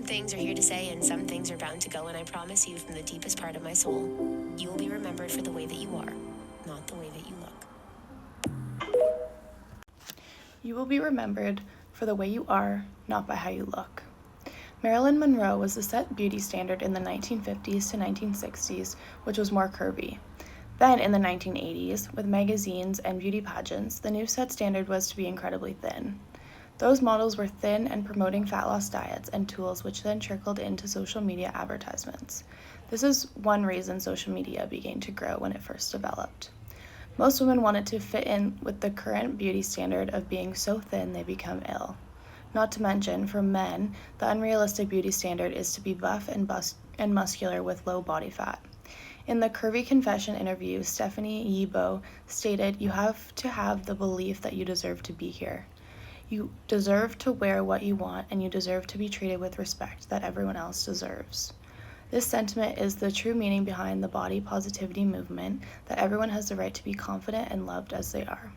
things are here to stay and some things are bound to go, and I promise you from the deepest part of my soul, you will be remembered for the way that you are, not the way that you look. You will be remembered for the way you are, not by how you look. Marilyn Monroe was the set beauty standard in the 1950s to 1960s, which was more curvy. Then in the 1980s, with magazines and beauty pageants, the new set standard was to be incredibly thin. Those models were thin and promoting fat loss diets and tools, which then trickled into social media advertisements. This is one reason social media began to grow when it first developed. Most women wanted to fit in with the current beauty standard of being so thin they become ill. Not to mention, for men, the unrealistic beauty standard is to be buff and muscular with low body fat. In the Curvy Confession interview, Stephanie Yibo stated, "You have to have the belief that you deserve to be here. You deserve to wear what you want, and you deserve to be treated with respect that everyone else deserves." This sentiment is the true meaning behind the body positivity movement, that everyone has the right to be confident and loved as they are.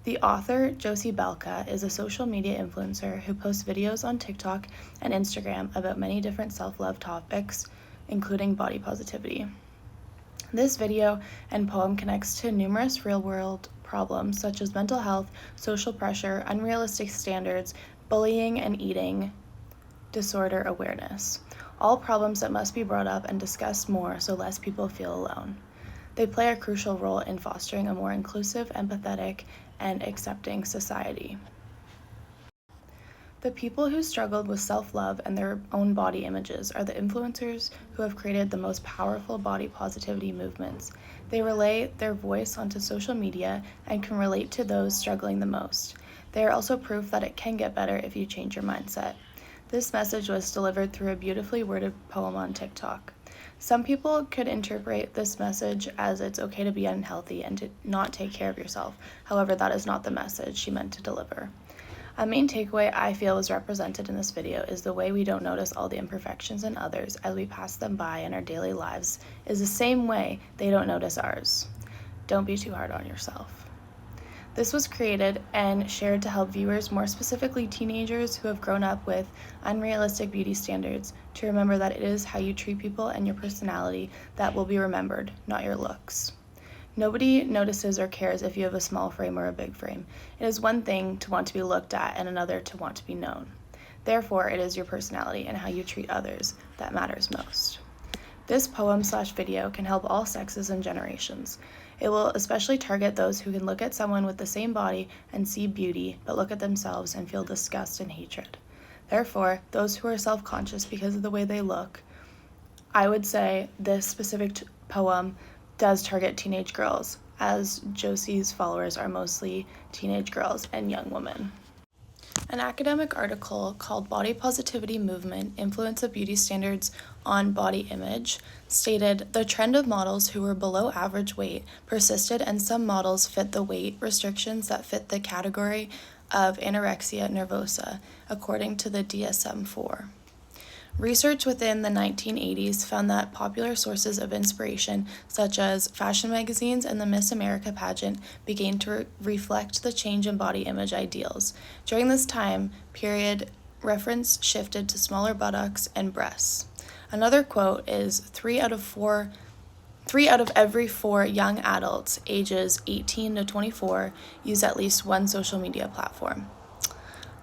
The author, Josie Belka, is a social media influencer who posts videos on TikTok and Instagram about many different self-love topics, including body positivity. This video and poem connects to numerous real-world problems such as mental health, social pressure, unrealistic standards, bullying, and eating disorder awareness. All problems that must be brought up and discussed more so less people feel alone. They play a crucial role in fostering a more inclusive, empathetic, and accepting society. The people who struggled with self-love and their own body images are the influencers who have created the most powerful body positivity movements. They relay their voice onto social media and can relate to those struggling the most. They are also proof that it can get better if you change your mindset. This message was delivered through a beautifully worded poem on TikTok. Some people could interpret this message as it's okay to be unhealthy and to not take care of yourself. However, that is not the message she meant to deliver. A main takeaway I feel was represented in this video is the way we don't notice all the imperfections in others as we pass them by in our daily lives is the same way they don't notice ours. Don't be too hard on yourself. This was created and shared to help viewers, more specifically teenagers who have grown up with unrealistic beauty standards, to remember that it is how you treat people and your personality that will be remembered, not your looks. Nobody notices or cares if you have a small frame or a big frame. It is one thing to want to be looked at and another to want to be known. Therefore, it is your personality and how you treat others that matters most. This poem/video can help all sexes and generations. It will especially target those who can look at someone with the same body and see beauty, but look at themselves and feel disgust and hatred. Therefore, those who are self-conscious because of the way they look, I would say this specific poem does target teenage girls, as Josie's followers are mostly teenage girls and young women. An academic article called Body Positivity Movement, Influence of Beauty Standards on Body Image stated, "The trend of models who were below average weight persisted, and some models fit the weight restrictions that fit the category of anorexia nervosa, according to the DSM-4. Research within the 1980s found that popular sources of inspiration, such as fashion magazines and the Miss America pageant, began to reflect the change in body image ideals. During this time period, reference shifted to smaller buttocks and breasts." Another quote is, three out of every 4 young adults ages 18 to 24 use at least one social media platform.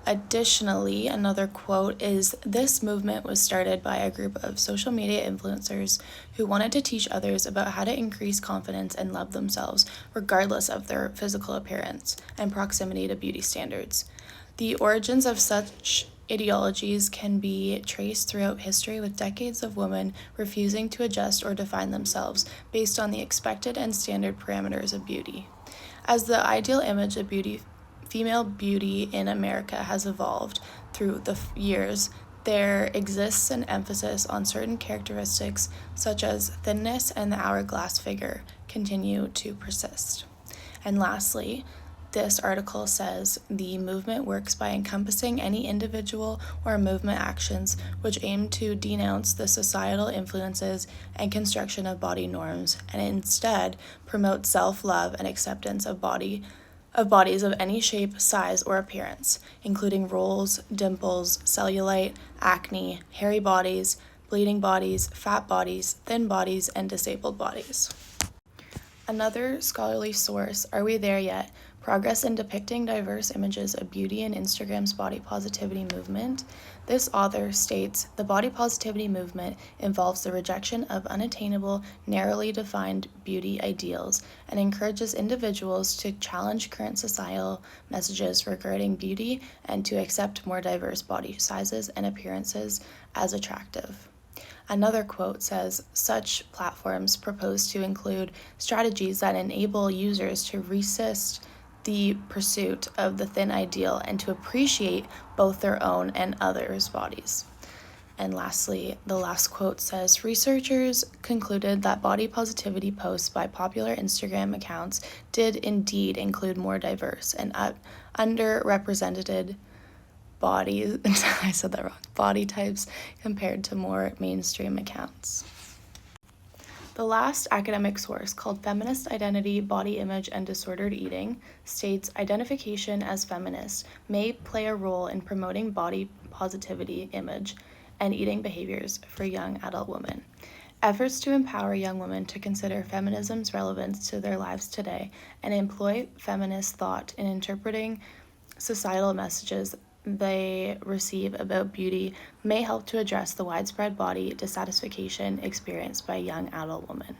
Additionally, another quote is, "This movement was started by a group of social media influencers who wanted to teach others about how to increase confidence and love themselves, regardless of their physical appearance and proximity to beauty standards." The origins of such ideologies can be traced throughout history, with decades of women refusing to adjust or define themselves based on the expected and standard parameters of beauty. As the ideal image of female beauty in America has evolved through the years, there exists an emphasis on certain characteristics such as thinness and the hourglass figure continue to persist. And lastly, this article says the movement works by encompassing any individual or movement actions which aim to denounce the societal influences and construction of body norms, and instead promote self-love and acceptance of body of bodies of any shape, size, or appearance, including rolls, dimples, cellulite, acne, hairy bodies, bleeding bodies, fat bodies, thin bodies, and disabled bodies. Another scholarly source, Are We There Yet? Progress in Depicting Diverse Images of Beauty in Instagram's Body Positivity Movement. This author states, the body positivity movement involves the rejection of unattainable, narrowly defined beauty ideals and encourages individuals to challenge current societal messages regarding beauty and to accept more diverse body sizes and appearances as attractive. Another quote says, such platforms propose to include strategies that enable users to resist the pursuit of the thin ideal and to appreciate both their own and others' bodies. And lastly, the last quote says, researchers concluded that body positivity posts by popular Instagram accounts did indeed include more diverse and underrepresented body types compared to more mainstream accounts. The last academic source, called Feminist Identity, Body Image, and Disordered Eating, states identification as feminist may play a role in promoting body positivity, image, and eating behaviors for young adult women. Efforts to empower young women to consider feminism's relevance to their lives today and employ feminist thought in interpreting societal messages they receive about beauty may help to address the widespread body dissatisfaction experienced by young adult women.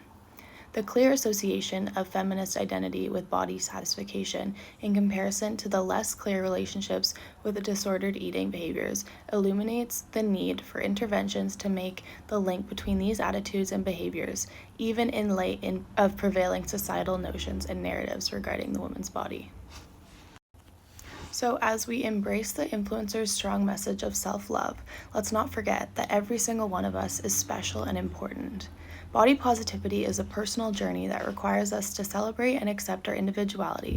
The clear association of feminist identity with body satisfaction in comparison to the less clear relationships with disordered eating behaviors illuminates the need for interventions to make the link between these attitudes and behaviors, even in light of prevailing societal notions and narratives regarding the woman's body. So as we embrace the influencer's strong message of self-love, let's not forget that every single one of us is special and important. Body positivity is a personal journey that requires us to celebrate and accept our individuality